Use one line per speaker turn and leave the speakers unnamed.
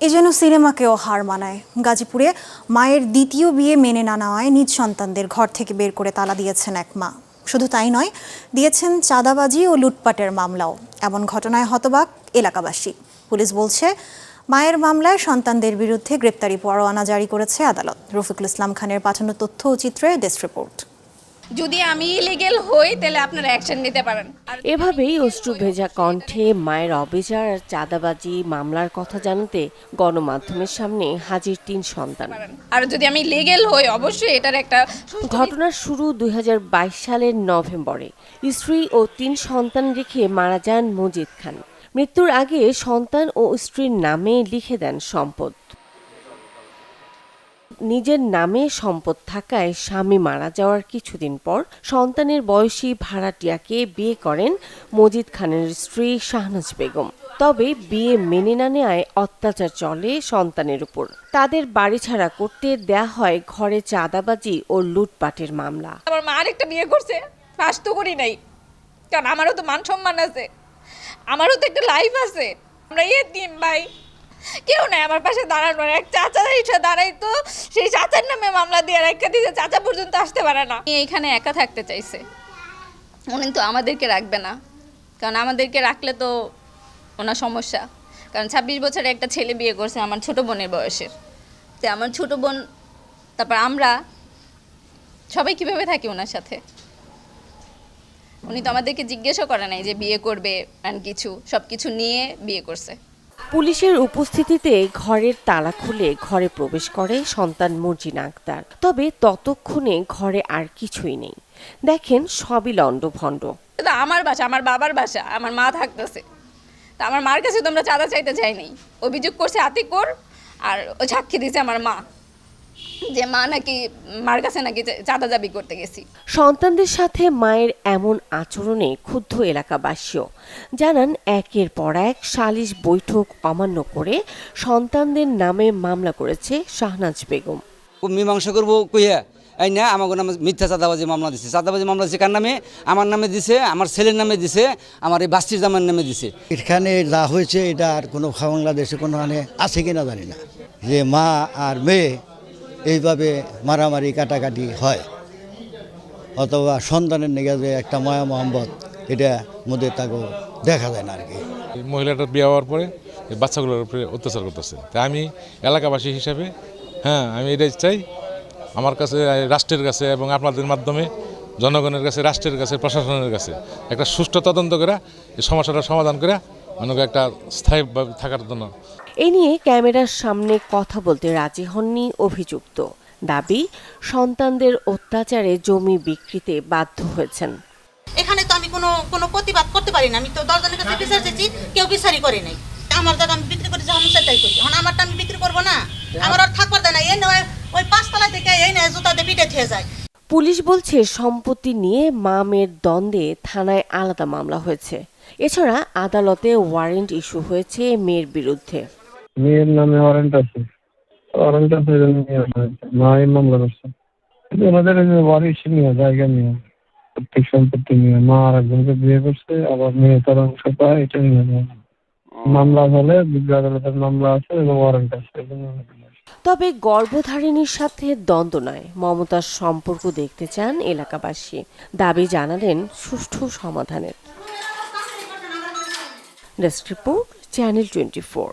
এ যেন সিনেমাকেও হার মানায়। গাজীপুরে মায়ের দ্বিতীয় বিয়ে মেনে না নেওয়ায় নিজ সন্তানদের ঘর থেকে বের করে তালা দিয়েছেন এক মা। শুধু তাই নয়, দিয়েছেন চাঁদাবাজি ও লুটপাটের মামলাও। এমন ঘটনায় হতবাক এলাকাবাসী। পুলিশ বলছে, মায়ের মামলায় সন্তানদের বিরুদ্ধে গ্রেপ্তারি পরোয়ানা জারি করেছে আদালত। রফিকুল ইসলাম খানের পাঠানো তথ্য ও চিত্রে ডেস্ক রিপোর্ট।
যদি আমি ইলিগেল হই তাহলে আপনারা অ্যাকশন নিতে পারেন।
এভাবেই অশ্রু ভেজা কণ্ঠে মায়ের অবিচার আর চাঁদাবাজি মামলার কথা জানাতে গণমাধ্যমের সামনে হাজির 3 সন্তান।
আর যদি আমি লিগ্যাল হই অবশ্যই এটার একটা
ঘটনার শুরু 2022 সালের নভেম্বরে। স্ত্রী ও 3 সন্তান রেখে মারা যান মজিদ খান। মৃত্যুর আগে সন্তান ও স্ত্রীর নামে লিখে দেন সম্পদ। নিজের নামে সম্পদ থাকায় স্বামী মারা যাওয়ার কিছুদিন পর সন্তানের বয়সী ভাড়াটিয়াকে বিয়ে করেন মজিদ খানের স্ত্রী শাহনাজ বেগম। তবে বিয়ে মেনে না নেওয়ায় অত্যাচার চলে সন্তানের উপর। তাদের বাড়ি ছাড়া করতে দেয়া হয় ঘরে চাঁদাবাজি ও লুটপাটের মামলা।
আমার মা আরেকটা বিয়ে করছে, পাস তো করি নাই, কারণ আমারও তো মান সম্মান আছে, আমারও তো একটা লাইফ আছে। আমরা এতিম ভাই, কেউ নাই আমার পাশে দাঁড়ানোর। এক চাচা এসে দাঁড়াইতো, সেই চাচার নামে মামলা দিয়ে রেখে দিয়েছে, চাচা পর্যন্ত আসতে পারে না। এইখানে একা থাকতে চাইছে, উনি তো আমাদেরকে রাখবে না, কারণ আমাদেরকে রাখলে তো ওনার সমস্যা। কারণ 26 বছরের একটা ছেলে বিয়ে করছে আমার ছোট বোনের বয়সের। তো আমার ছোট বোন, তারপর আমরা সবাই কিভাবে থাকি ওনার সাথে? উনি তো আমাদেরকে জিজ্ঞেসও করে নাই যে বিয়ে করবে, কিছু সব কিছু নিয়ে বিয়ে করছে।
পুলিশের উপস্থিতিতে ঘরের তালা খুলে ঘরে প্রবেশ করে সন্তান মর্জিনা আক্তার। তবে ততক্ষণে ঘরে আর কিছুই নেই। দেখেন সবই লণ্ডভণ্ড।
আমার বাসা, আমার বাবার বাসা, আমার মা থাকতেছে। তা আমার মার কাছে তোমরা চাঁদা চাইতে চাইনি। অভিযোগ করছে আতিকুর, আর ও সাক্ষী দিয়েছে আমার মা, যে মা নাকি মার কাছে নাকি চাঁদা দাবি করতে গেছি।
সন্তানদের সাথে মায়ের এমন আচরণে ক্ষুব্ধ এলাকাবাসীও জানান, একের পর এক সালিশ বৈঠক অমান্য করে সন্তানদের নামে মামলা করেছে শাহনাজ বেগম।
মীমাংসা করবো কইয়া এই না আমাকে নামে মিথ্যা চাঁদাবাজি মামলা দিছে। চাঁদাবাজি মামলা দিছে কার নামে? আমার নামে দিছে, আমার ছেলের নামে দিছে, আমার এই বাস্তির জামার নামে দিছে।
এখানে যা হয়েছে এটা আর কোনো বাংলাদেশে কোনো আছে কিনা জানি না, যে মা আর মেয়ে এইভাবে মারামারি কাটাকাটি হয়, অথবা সন্তানের নিয়ে যে একটা মায়া মোহাম্মত এটা মধ্যে তাকে দেখা যায় না আর কি।
মহিলাটার বিয়ে হওয়ার পরে বাচ্চাগুলোর উপরে অত্যাচার করতেছে। তাই আমি এলাকাবাসী হিসাবে আমি এটাই চাই, আমার কাছে, রাষ্ট্রের কাছে এবং আপনাদের মাধ্যমে জনগণের কাছে, রাষ্ট্রের কাছে, প্রশাসনের কাছে একটা সুষ্ঠু তদন্ত করে এই সমস্যাটা সমাধান করে মানুষকে একটা স্থায়ীভাবে থাকার জন্য।
এ নিয়ে ক্যামেরার সামনে কথা বলতে রাজি হননি অভিযুক্ত। দাবি, সন্তানদের অত্যাচারে জমি বিক্রিতে বাধ্য হয়েছেন।
এখানে তো আমি কোনো প্রতিবাদ করতে পারি না। আমি তো 10 জনের কাছে বিচার চেয়েছি, কেউ বিচারই করে নাই। আমার জায়গা আমি বিক্রি করেছি, আমি সেটাই করি। এখন আমারটা আমি বিক্রি করবো না, আমার আর থাকবার দেয় না। এই নয় ওই 5 তলা থেকে এই নয় জুতা দিয়ে পিঠে খেয়ে যায়।
পুলিশ বলছে সম্পত্তি নিয়ে মা মেয়ের দ্বন্দ্বে থানায় আলাদা মামলা হয়েছে। এছাড়া আদালতে ওয়ারেন্ট ইস্যু হয়েছে মেয়ের বিরুদ্ধে।
মেয়ের নামে ওয়ারেন্ট আছে, মাই মামলা করছে। ওনাদের ওয়ারিশ নিয়ে জায়গা নিয়ে, প্রত্যেক সম্পত্তি নিয়ে। মা আর একজনকে বিয়ে করছে, আবার মেয়ে তার অংশ পায়, এটা নিয়ে মামলা হলে বিজ্ঞ আদালতের মামলা আছে এবং ওয়ারেন্ট আছে।
তবে গর্ভধারিণীর সাথে দ্বন্দ্ব নয়, মমতার সম্পর্ক দেখতে চান এলাকাবাসী। দাবি জানালেন সুষ্ঠু সমাধানের। Desk report, channel 24।